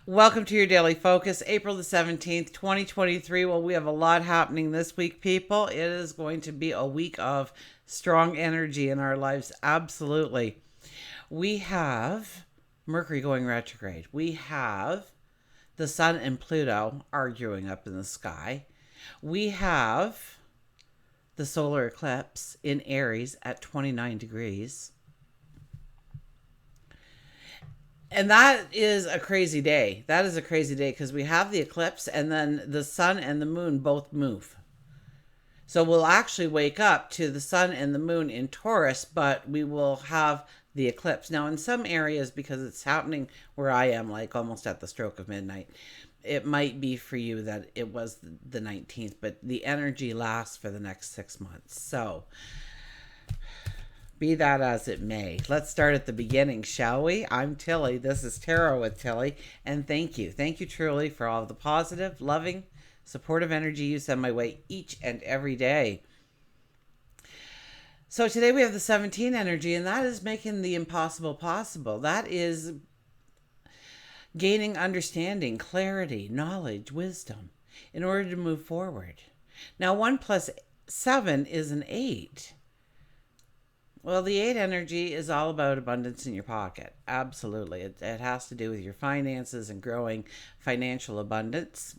Welcome to your daily focus, April the 17th, 2023. Well, we have a lot happening this week, people. It is going to be a week of strong energy in our lives. Absolutely. We have Mercury going retrograde. We have the Sun and Pluto arguing up in the sky. We have the solar eclipse in Aries at 29 degrees. And that is a crazy day. That is a crazy day because we have the eclipse and then the sun and the moon both move. So we'll actually wake up to the sun and the moon in Taurus, but we will have the eclipse. Now, in some areas, because it's happening where I am, like almost at the stroke of midnight, it might be for you that it was the 19th, but the energy lasts for the next 6 months. So be that as it may. Let's start at the beginning, shall we? I'm Tilly. This is Tarot with Tilly. And thank you. Thank you truly for all of the positive, loving, supportive energy you send my way each and every day. So today we have the 17 energy, and that is making the impossible possible. That is gaining understanding, clarity, knowledge, wisdom in order to move forward. Now, 1 plus 7 is an 8. Well, the 8 energy is all about abundance in your pocket. Absolutely. It has to do with your finances and growing financial abundance.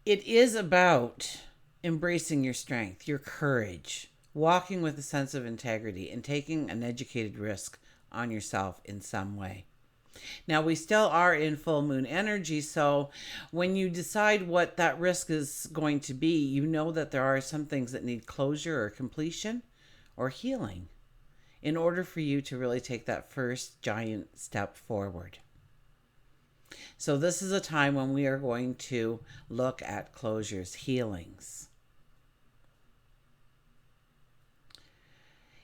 It is about embracing your strength, your courage, walking with a sense of integrity, and taking an educated risk on yourself in some way. Now, we still are in full moon energy, so when you decide what that risk is going to be, you know that there are some things that need closure or completion or healing in order for you to really take that first giant step forward. So this is a time when we are going to look at closures, healings.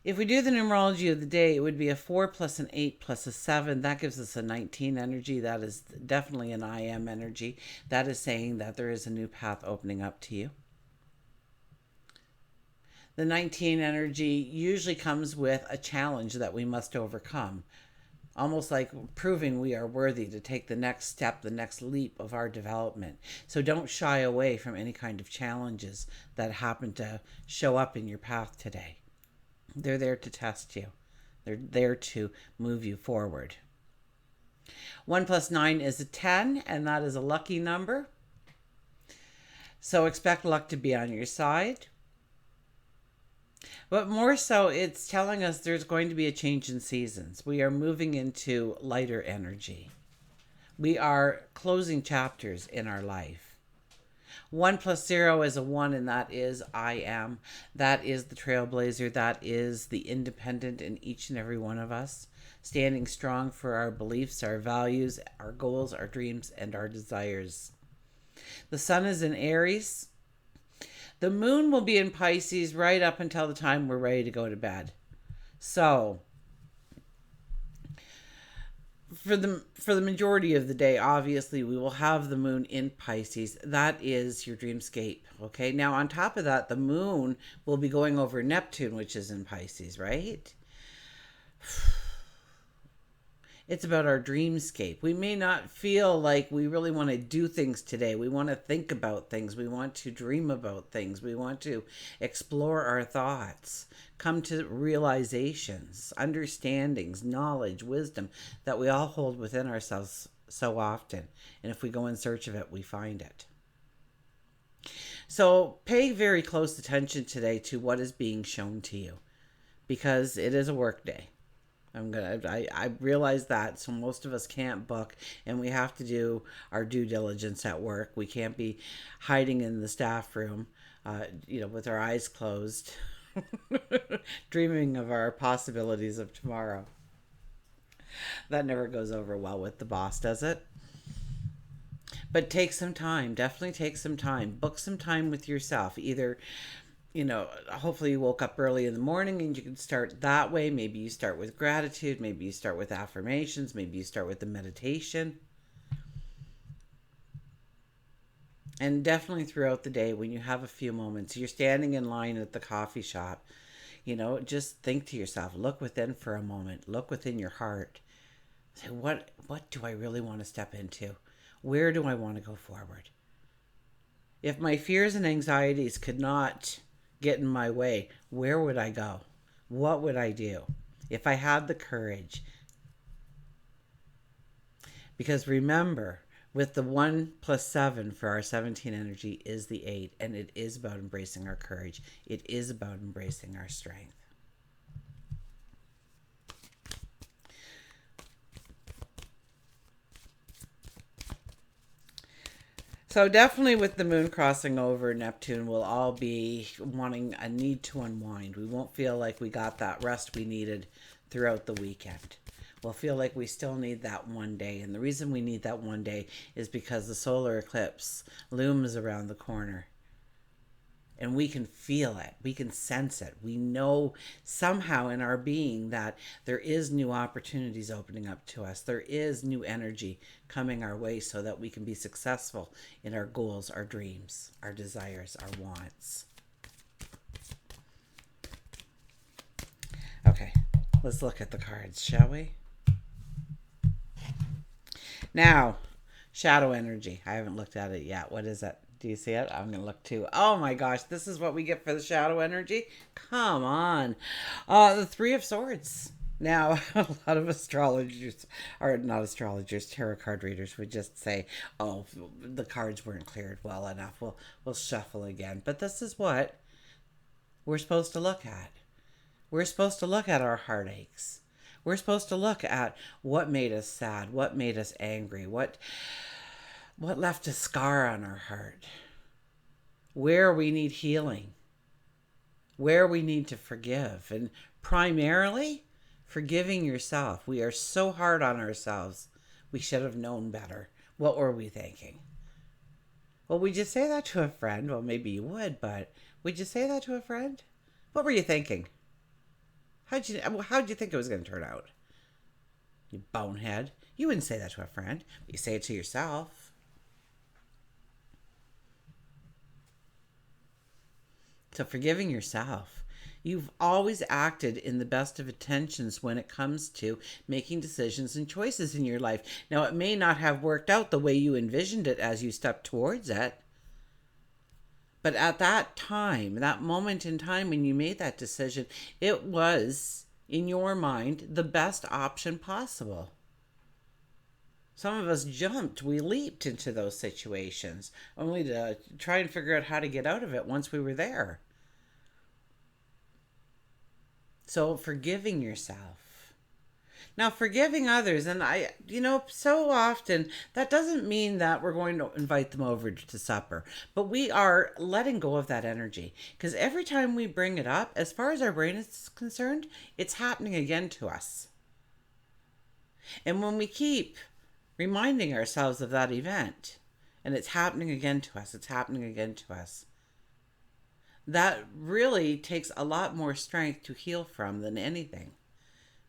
If we do the numerology of the day, it would be a 4 plus an 8 plus a 7. That gives us a 19 energy. That is definitely an I am energy. That is saying that there is a new path opening up to you. The 19 energy usually comes with a challenge that we must overcome, almost like proving we are worthy to take the next step, the next leap of our development. So don't shy away from any kind of challenges that happen to show up in your path today. They're there to test you. They're there to move you forward. 1 plus 9 is a 10, and that is a lucky number. So expect luck to be on your side. But more so, it's telling us there's going to be a change in seasons. We are moving into lighter energy. We are closing chapters in our life. 1 plus 0 is a 1, and that is I am. That is the trailblazer. That is the independent in each and every one of us, standing strong for our beliefs, our values, our goals, our dreams, and our desires. The sun is in Aries. The moon will be in Pisces right up until the time we're ready to go to bed. So, for the majority of the day, obviously, we will have the moon in Pisces. That is your dreamscape, okay? Now, on top of that, the moon will be going over Neptune, which is in Pisces, right? It's about our dreamscape. We may not feel like we really want to do things today. We want to think about things. We want to dream about things. We want to explore our thoughts, come to realizations, understandings, knowledge, wisdom that we all hold within ourselves so often. And if we go in search of it, we find it. So pay very close attention today to what is being shown to you, because it is a work day. I realize that, so most of us can't book, and we have to do our due diligence at work. We can't be hiding in the staff room, with our eyes closed, dreaming of our possibilities of tomorrow. That never goes over well with the boss, does it? But take some time. Definitely take some time. Book some time with yourself. Either hopefully you woke up early in the morning and you can start that way. Maybe you start with gratitude. Maybe you start with affirmations. Maybe you start with the meditation. And definitely throughout the day, when you have a few moments, you're standing in line at the coffee shop, just think to yourself, look within for a moment, look within your heart, Say, what do I really want to step into? Where do I want to go forward? If my fears and anxieties could not get in my way, where would I go? What would I do if I had the courage? Because remember, with the 1 plus 7 for our 17 energy is the 8, and it is about embracing our courage. It is about embracing our strength. So definitely with the moon crossing over Neptune, we'll all be wanting a need to unwind. We won't feel like we got that rest we needed throughout the weekend. We'll feel like we still need that one day. And the reason we need that one day is because the solar eclipse looms around the corner. And we can feel it. We can sense it. We know somehow in our being that there is new opportunities opening up to us. There is new energy coming our way so that we can be successful in our goals, our dreams, our desires, our wants. Okay, let's look at the cards, shall we? Now, shadow energy. I haven't looked at it yet. What is it? Do you see it? I'm going to look too. Oh my gosh, this is what we get for the shadow energy? Come on. The Three of Swords. Now, a lot of astrologers, or not astrologers, tarot card readers would just say, oh, the cards weren't cleared well enough. We'll shuffle again. But this is what we're supposed to look at. We're supposed to look at our heartaches. We're supposed to look at what made us sad, what made us angry, what left a scar on our heart, where we need healing, where we need to forgive, and primarily forgiving yourself. We are so hard on ourselves. We should have known better. What were we thinking? Well, would you say that to a friend? Well, maybe you would, but would you say that to a friend? What were you thinking? How'd you think it was going to turn out? You bonehead. You wouldn't say that to a friend. But you say it to yourself. So forgiving yourself. You've always acted in the best of intentions when it comes to making decisions and choices in your life. Now, it may not have worked out the way you envisioned it as you stepped towards it. But at that time, that moment in time when you made that decision, it was, in your mind, the best option possible. Some of us jumped, we leaped into those situations, only to try and figure out how to get out of it once we were there. So forgiving yourself. Now, forgiving others, and so often that doesn't mean that we're going to invite them over to supper, but we are letting go of that energy. Because every time we bring it up, as far as our brain is concerned, it's happening again to us. And when we keep reminding ourselves of that event, and it's happening again to us, that really takes a lot more strength to heal from than anything.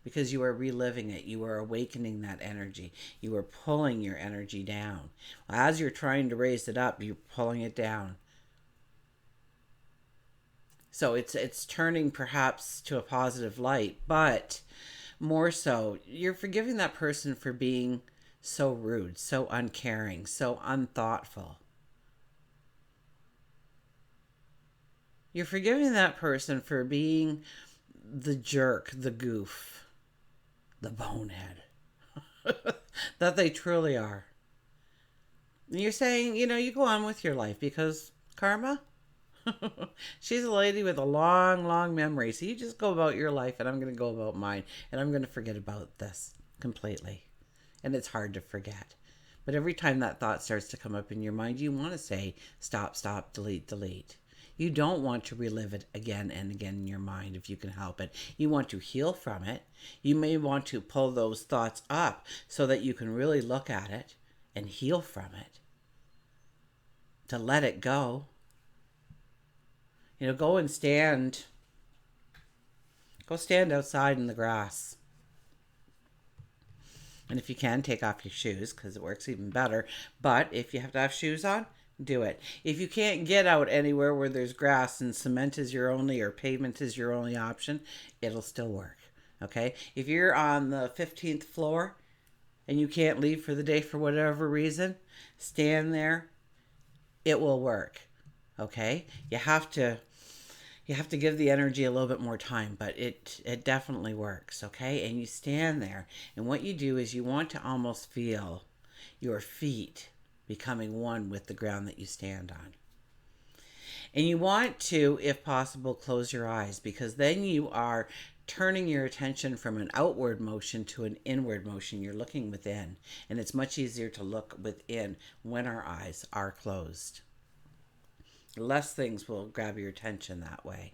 Because you are reliving it. You are awakening that energy. You are pulling your energy down. As you're trying to raise it up, you're pulling it down. So it's turning perhaps to a positive light, but more so, you're forgiving that person for being so rude, so uncaring, so unthoughtful. You're forgiving that person for being the jerk, the goof, the bonehead that they truly are. And you're saying, you go on with your life because karma, she's a lady with a long, long memory. So you just go about your life and I'm going to go about mine and I'm going to forget about this completely. And it's hard to forget. But every time that thought starts to come up in your mind, you want to say, stop, delete, delete. You don't want to relive it again and again in your mind if you can help it. You want to heal from it. You may want to pull those thoughts up so that you can really look at it and heal from it. To let it go. Go and stand. Go stand outside in the grass. And if you can, take off your shoes because it works even better. But if you have to have shoes on, do it. If you can't get out anywhere where there's grass and cement is your only or pavement is your only option, it'll still work. Okay? If you're on the 15th floor and you can't leave for the day for whatever reason, stand there. It will work. Okay? You have to give the energy a little bit more time, but it definitely works, okay? And you stand there, and what you do is you want to almost feel your feet becoming one with the ground that you stand on. And you want to, if possible, close your eyes, because then you are turning your attention from an outward motion to an inward motion. You're looking within, and it's much easier to look within when our eyes are closed. Less things will grab your attention that way.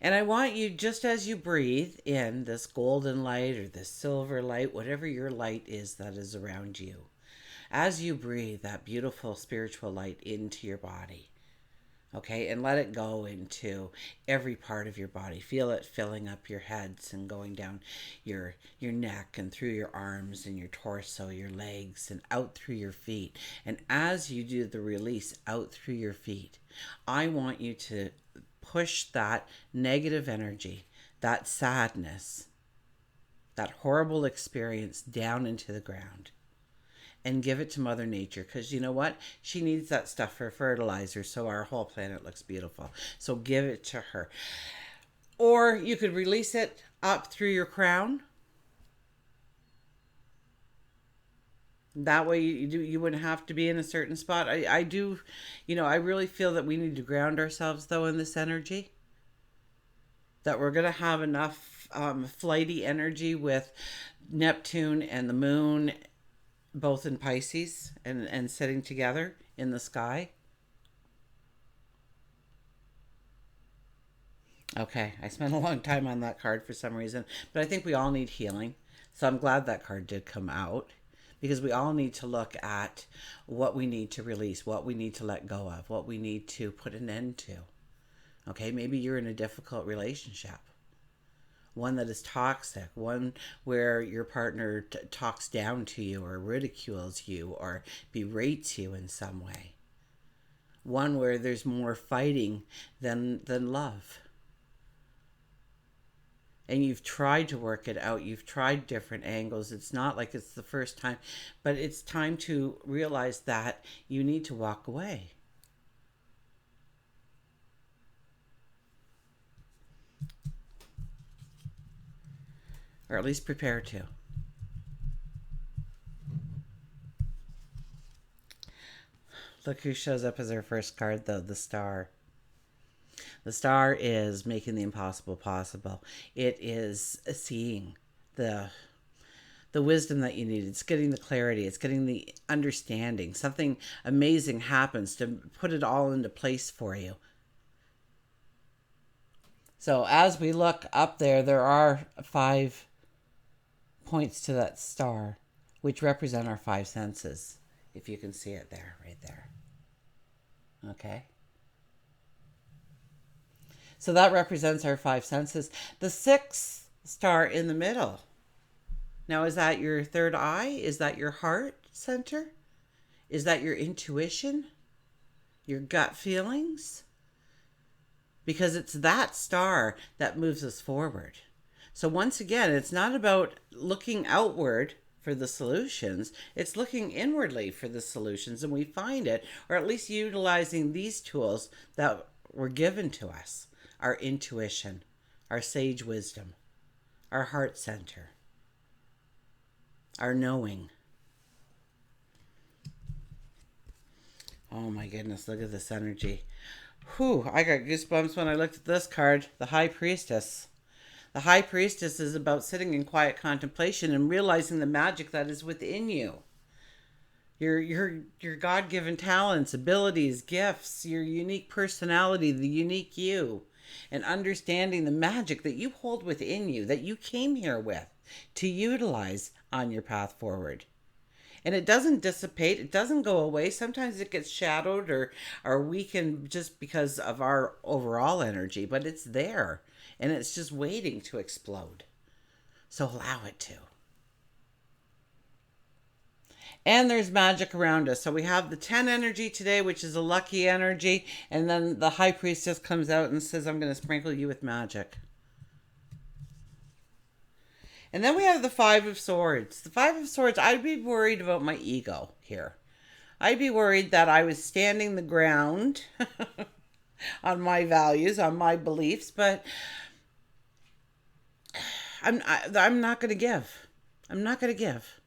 And I want you, just as you breathe in this golden light or this silver light, whatever your light is that is around you, as you breathe that beautiful spiritual light into your body, okay, and let it go into every part of your body. Feel it filling up your heads and going down your neck and through your arms and your torso, your legs, and out through your feet. And as you do the release out through your feet, I want you to push that negative energy, that sadness, that horrible experience down into the ground. And give it to Mother Nature, because you know what? She needs that stuff for fertilizer, so our whole planet looks beautiful. So give it to her. Or you could release it up through your crown. That way you wouldn't have to be in a certain spot. I do, I really feel that we need to ground ourselves, though, in this energy. That we're going to have enough flighty energy with Neptune and the moon, both in Pisces and sitting together in the sky. Okay, I spent a long time on that card for some reason, but I think we all need healing. So I'm glad that card did come out, because we all need to look at what we need to release, what we need to let go of, what we need to put an end to. Okay, maybe you're in a difficult relationship. One that is toxic, one where your partner talks down to you or ridicules you or berates you in some way. One where there's more fighting than love. And you've tried to work it out. You've tried different angles. It's not like it's the first time, but it's time to realize that you need to walk away. Or at least prepare to. Look who shows up as our first card, though, the Star. The Star is making the impossible possible. It is seeing the wisdom that you need. It's getting the clarity. It's getting the understanding. Something amazing happens to put it all into place for you. So as we look up there are 5 points to that star, which represent our 5 senses. If you can see it there, right there. Okay. So that represents our 5 senses. The 6th star in the middle. Now, is that your third eye? Is that your heart center? Is that your intuition? Your gut feelings? Because it's that star that moves us forward. So once again, it's not about looking outward for the solutions. It's looking inwardly for the solutions, and we find it, or at least utilizing these tools that were given to us. Our intuition, our sage wisdom, our heart center, our knowing. Oh my goodness, look at this energy. Whew, I got goosebumps when I looked at this card, the High Priestess. The High Priestess is about sitting in quiet contemplation and realizing the magic that is within you. Your God-given talents, abilities, gifts, your unique personality, the unique you, and understanding the magic that you hold within you, that you came here with to utilize on your path forward. And it doesn't dissipate. It doesn't go away. Sometimes it gets shadowed or weakened just because of our overall energy, but it's there. And it's just waiting to explode. So allow it to. And there's magic around us. So we have the 10 energy today, which is a lucky energy. And then the High Priestess comes out and says, I'm going to sprinkle you with magic. And then we have the Five of Swords. The Five of Swords, I'd be worried about my ego here. I'd be worried that I was standing the ground on my values, on my beliefs, but I'm not going to give. I'm not going to give.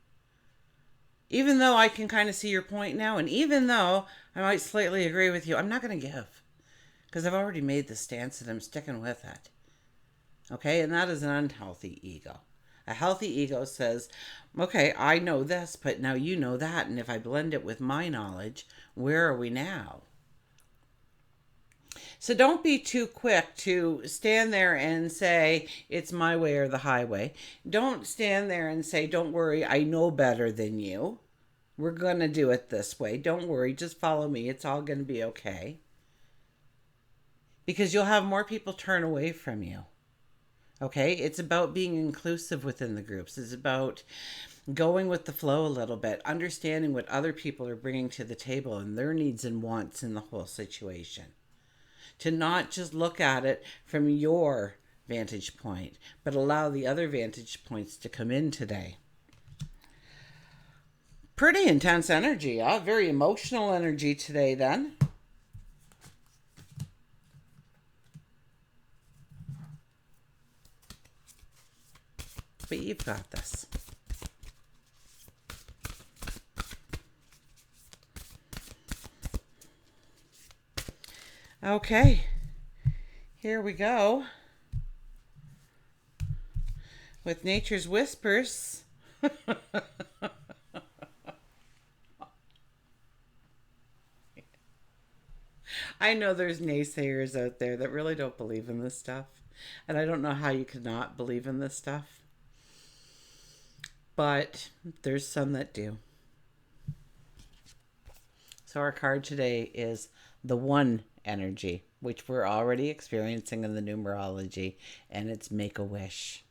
Even though I can kind of see your point now, and even though I might slightly agree with you, I'm not going to give. Because I've already made the stance and I'm sticking with it. Okay? And that is an unhealthy ego. A healthy ego says, okay, I know this, but now you know that. And if I blend it with my knowledge, where are we now? So don't be too quick to stand there and say, it's my way or the highway. Don't stand there and say, don't worry, I know better than you. We're going to do it this way. Don't worry, just follow me. It's all going to be okay. Because you'll have more people turn away from you. Okay? It's about being inclusive within the groups. It's about going with the flow a little bit, understanding what other people are bringing to the table and their needs and wants in the whole situation. To not just look at it from your vantage point, but allow the other vantage points to come in today. Pretty intense energy, huh? Very emotional energy today then. But you've got this. Okay, here we go with Nature's Whispers. I know there's naysayers out there that really don't believe in this stuff, and I don't know how you could not believe in this stuff, but there's some that do. So our card today is the One energy, which we're already experiencing in the numerology, and it's make a wish.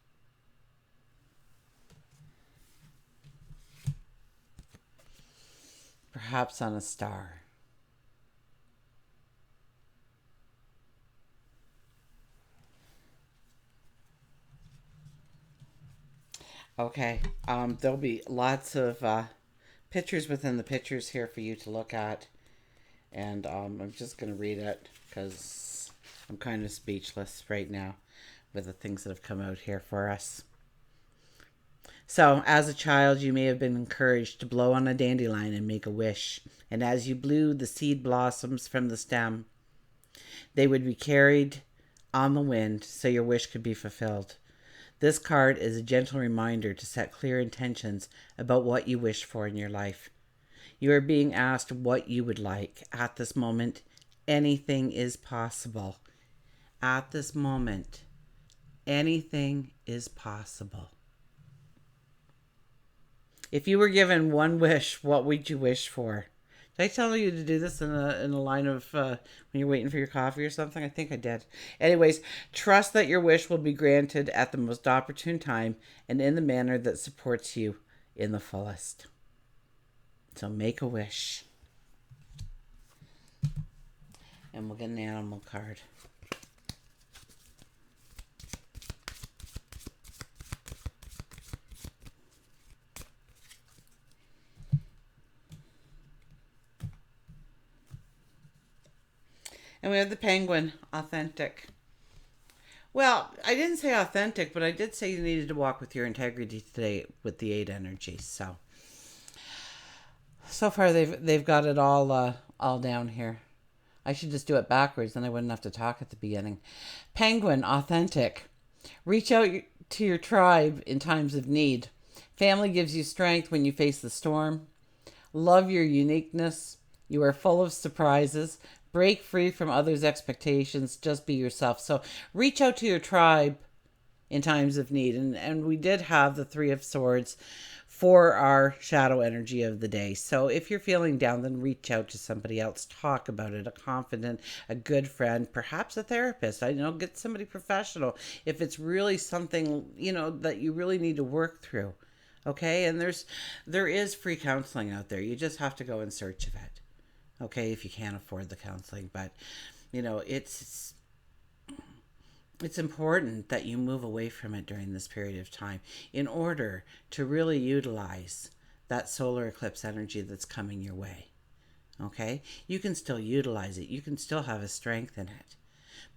Perhaps on a star. Okay, there'll be lots of pictures within the pictures here for you to look at. And I'm just going to read it because I'm kind of speechless right now with the things that have come out here for us. So, as a child, you may have been encouraged to blow on a dandelion and make a wish. And as you blew, the seed blossoms from the stem. They would be carried on the wind so your wish could be fulfilled. This card is a gentle reminder to set clear intentions about what you wish for in your life. You are being asked what you would like. At this moment, anything is possible. At this moment, anything is possible. If you were given one wish, what would you wish for? Did I tell you to do this in a line of when you're waiting for your coffee or something? I think I did. Anyways, trust that your wish will be granted at the most opportune time and in the manner that supports you in the fullest. So make a wish. And we'll get an animal card. And we have the penguin, authentic. Well, I didn't say authentic, but I did say you needed to walk with your integrity today with the 8 energy. So far they've got it all down here. I should just do it backwards, then I wouldn't have to talk at the beginning. Penguin, authentic. Reach out to your tribe in times of need. Family gives you strength when you face the storm. Love your uniqueness. You are full of surprises. Break free from others' expectations. Just be yourself. So reach out to your tribe in times of need. And we did have the 3 of Swords for our shadow energy of the day. So if you're feeling down, then reach out to somebody else. Talk about it. A confidant, a good friend, perhaps a therapist. Get somebody professional if it's really something, that you really need to work through. Okay? And there is free counseling out there. You just have to go in search of it. Okay? If you can't afford the counseling. But, It's important that you move away from it during this period of time in order to really utilize that solar eclipse energy that's coming your way. Okay? You can still utilize it. You can still have a strength in it.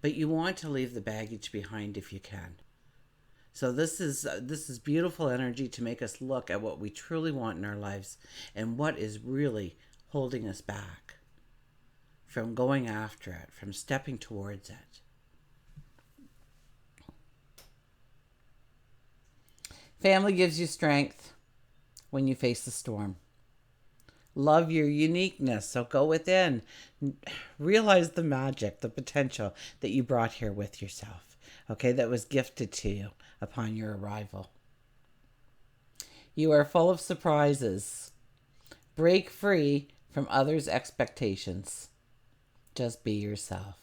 But you want to leave the baggage behind if you can. So this is beautiful energy to make us look at what we truly want in our lives and what is really holding us back from going after it, from stepping towards it. Family gives you strength when you face the storm. Love your uniqueness, so go within. Realize the magic, the potential that you brought here with yourself, okay, that was gifted to you upon your arrival. You are full of surprises. Break free from others' expectations. Just be yourself.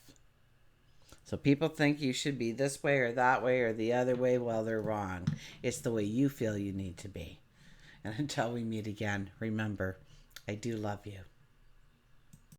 So people think you should be this way or that way or the other way. Well, they're wrong. It's the way you feel you need to be. And until we meet again, remember, I do love you.